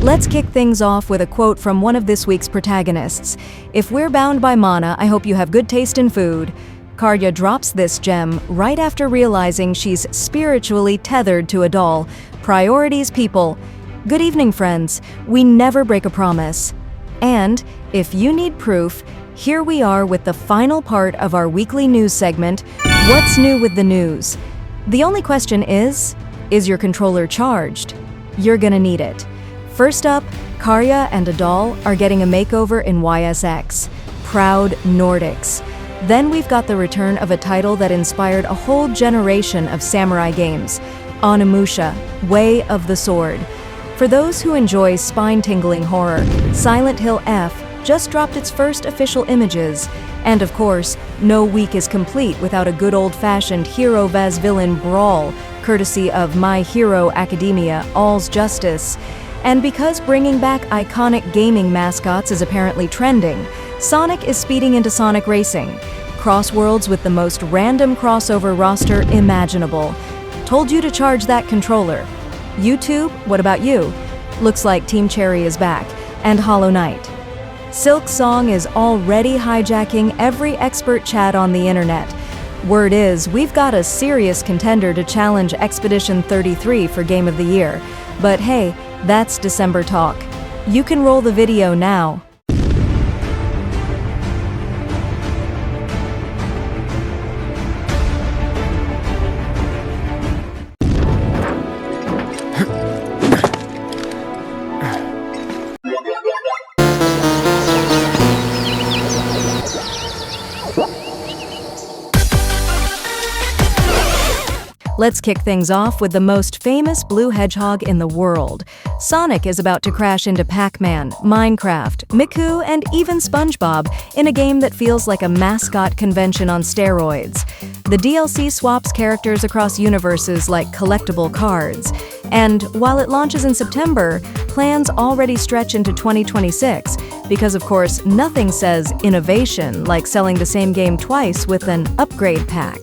Let's kick things off with a quote from one of this week's protagonists. "If we're bound by mana, I hope you have good taste in food." Karja drops this gem right after realizing she's spiritually tethered to Adol. Priorities, people. Good evening, friends. We never break a promise. And, if you need proof, here we are with the final part of our weekly news segment, What's New with the News? The only question is your controller charged? You're gonna need it. First up, Karja and Adol are getting a makeover in YsXProudNordics. Then we've got the return of a title that inspired a whole generation of samurai games, Onimusha, Way of the Sword. For those who enjoy spine-tingling horror, Silent Hill F just dropped its first official images. And of course, no week is complete without a good old-fashioned hero vs villain brawl, courtesy of My Hero Academia, All's Justice. And because bringing back iconic gaming mascots is apparently trending, Sonic is speeding into Sonic Racing. CrossWorlds with the most random crossover roster imaginable. Told you to charge that controller. YouTube, what about you? Looks like Team Cherry is back, and Hollow Knight. Silksong is already hijacking every expert chat on the internet. Word is, we've got a serious contender to challenge Expedition 33 for Game of the Year. But hey, that's December talk. You can roll the video now. Let's kick things off with the most famous blue hedgehog in the world. Sonic is about to crash into Pac-Man, Minecraft, Miku, and even SpongeBob in a game that feels like a mascot convention on steroids. The DLC swaps characters across universes like collectible cards. And while it launches in September, plans already stretch into 2026 because, of course, nothing says innovation like selling the same game twice with an upgrade pack.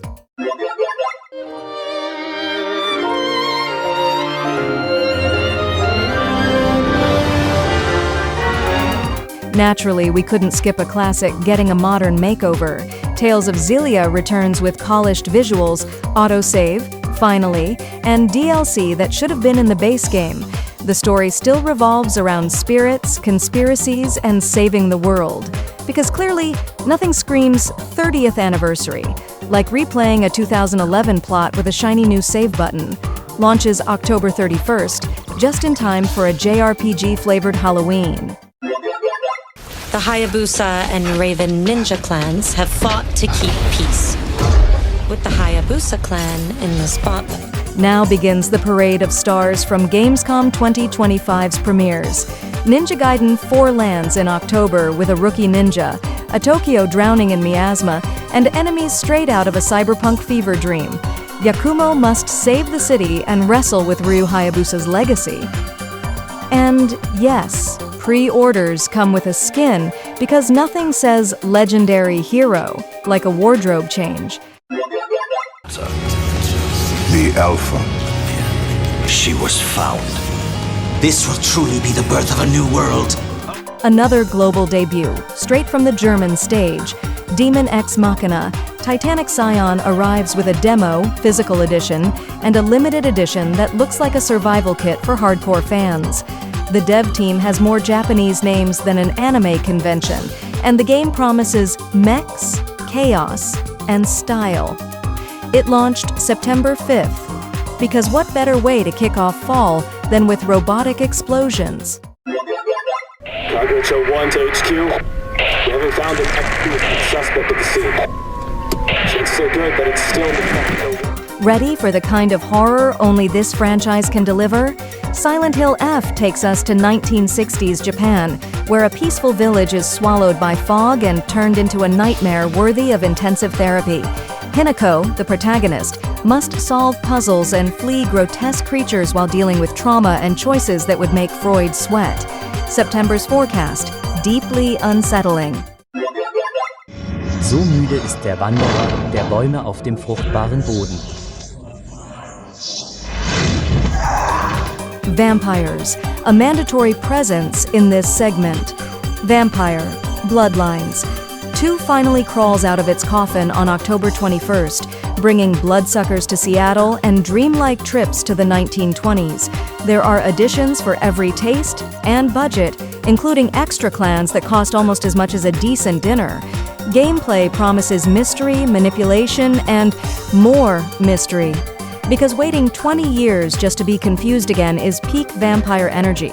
Naturally, we couldn't skip a classic getting a modern makeover. Tales of Xillia returns with polished visuals, autosave, finally, and DLC that should have been in the base game. The story still revolves around spirits, conspiracies, and saving the world. Because clearly, nothing screams 30th anniversary, like replaying a 2011 plot with a shiny new save button. Launches October 31st, just in time for a JRPG-flavored Halloween. The Hayabusa and Raven ninja clans have fought to keep peace, with the Hayabusa clan in the spotlight. Now begins the parade of stars from Gamescom 2025's premieres. Ninja Gaiden 4 lands in October with a rookie ninja, a Tokyo drowning in miasma, and enemies straight out of a cyberpunk fever dream. Yakumo must save the city and wrestle with Ryu Hayabusa's legacy. And yes, pre-orders come with a skin because nothing says legendary hero like a wardrobe change. The Alpha. She was found. This will truly be the birth of a new world. Another global debut, straight from the German stage. Demon Ex Machina, Titanic Scion arrives with a demo, physical edition, and a limited edition that looks like a survival kit for hardcore fans. The dev team has more Japanese names than an anime convention, and the game promises mechs, chaos, and style. It launched September 5th, because what better way to kick off fall than with robotic explosions? Cargo 1 to HQ. We haven't found an suspect at the scene. It's so good, but it's still in the Ready for the kind of horror only this franchise can deliver? Silent Hill F takes us to 1960s Japan, where a peaceful village is swallowed by fog and turned into a nightmare worthy of intensive therapy. Hinako, the protagonist, must solve puzzles and flee grotesque creatures while dealing with trauma and choices that would make Freud sweat. September's forecast, deeply unsettling. So müde ist der Wanderer der Bäume auf dem fruchtbaren Boden. Vampires. a mandatory presence in this segment. Vampire, Bloodlines. 2 finally crawls out of its coffin on October 21st, bringing bloodsuckers to Seattle and dreamlike trips to the 1920s. There are additions for every taste and budget, including extra clans that cost almost as much as a decent dinner. Gameplay promises mystery, manipulation, and more mystery. Because waiting 20 years just to be confused again is peak vampire energy.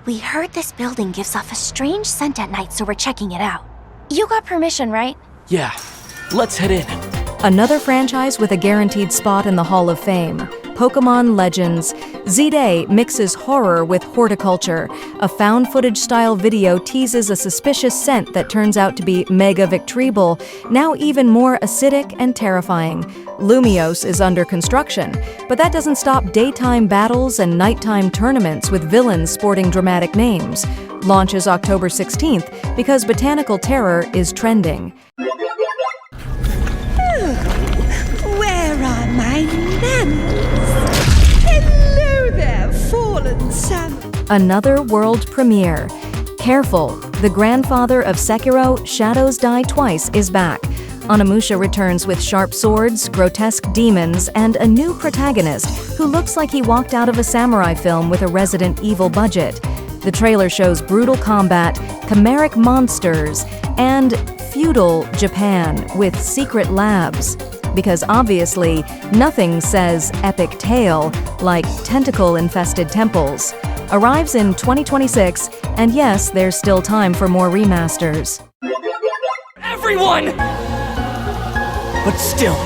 We heard this building gives off a strange scent at night, so we're checking it out. You got permission, right? Yeah, let's head in. Another franchise with a guaranteed spot in the Hall of Fame. Pokémon Legends. Z-Day mixes horror with horticulture. A found-footage-style video teases a suspicious scent that turns out to be Mega Victreebel, now even more acidic and terrifying. Lumiose is under construction, but that doesn't stop daytime battles and nighttime tournaments with villains sporting dramatic names. Launches October 16th because Botanical Terror is trending. Where are my mammals? Hello there, fallen Sam. Another world premiere. Careful, the grandfather of Sekiro, Shadows Die Twice, is back. Onimusha returns with sharp swords, grotesque demons, and a new protagonist who looks like he walked out of a samurai film with a Resident Evil budget. The trailer shows brutal combat, chimeric monsters, and feudal Japan with secret labs. Because obviously, nothing says epic tale like tentacle-infested temples. Arrives in 2026, and yes, there's still time for more remasters. Everyone! But still,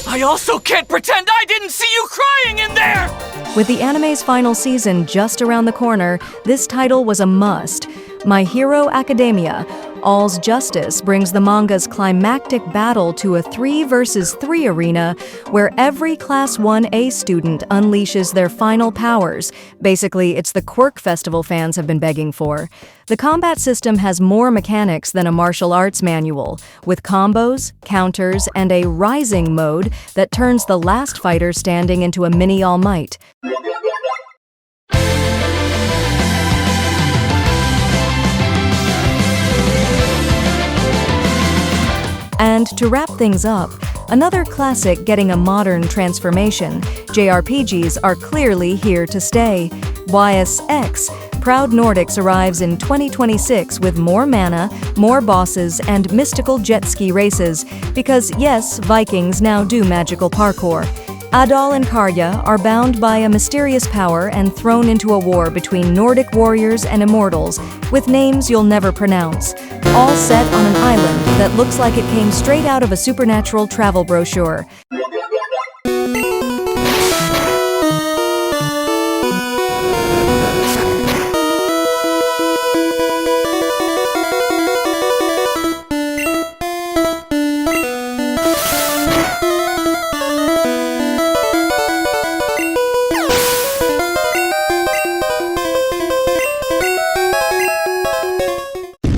I also can't pretend I didn't see you crying in there! With the anime's final season just around the corner, this title was a must. My Hero Academia. All's Justice brings the manga's climactic battle to a 3 versus 3 arena where every Class 1A student unleashes their final powers. Basically, it's the Quirk Festival fans have been begging for. The combat system has more mechanics than a martial arts manual, with combos, counters, and a rising mode that turns the last fighter standing into a mini All Might. And to wrap things up, another classic getting a modern transformation. JRPGs are clearly here to stay. YsXProudNordics arrives in 2026 with more mana, more bosses, and mystical jet ski races, because yes, Vikings now do magical parkour. Adol and Karja are bound by a mysterious power and thrown into a war between Nordic warriors and immortals, with names you'll never pronounce, all set on an island that looks like it came straight out of a supernatural travel brochure.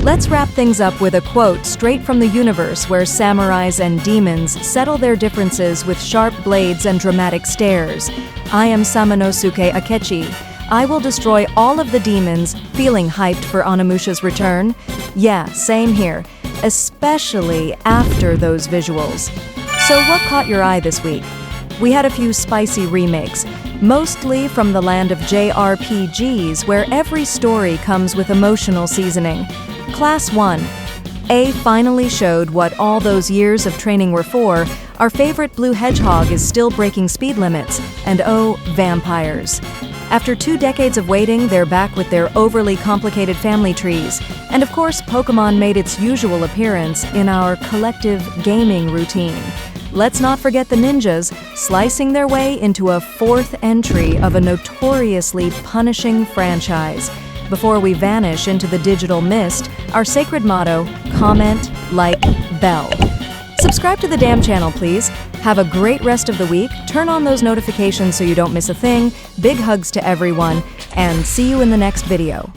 Let's wrap things up with a quote straight from the universe where samurais and demons settle their differences with sharp blades and dramatic stares. I am Samanosuke Akechi. I will destroy all of the demons, feeling hyped for Onimusha's return? Yeah, same here, especially after those visuals. So what caught your eye this week? We had a few spicy remakes, mostly from the land of JRPGs where every story comes with emotional seasoning. Class 1. A finally showed what all those years of training were for. Our favorite blue hedgehog is still breaking speed limits. And oh, vampires. After 2 decades of waiting, they're back with their overly complicated family trees. And of course, Pokémon made its usual appearance in our collective gaming routine. Let's not forget the ninjas, slicing their way into a 4th entry of a notoriously punishing franchise. Before we vanish into the digital mist, our sacred motto, comment, like, bell. Subscribe to the damn channel, please. Have a great rest of the week, turn on those notifications so you don't miss a thing, big hugs to everyone, and see you in the next video.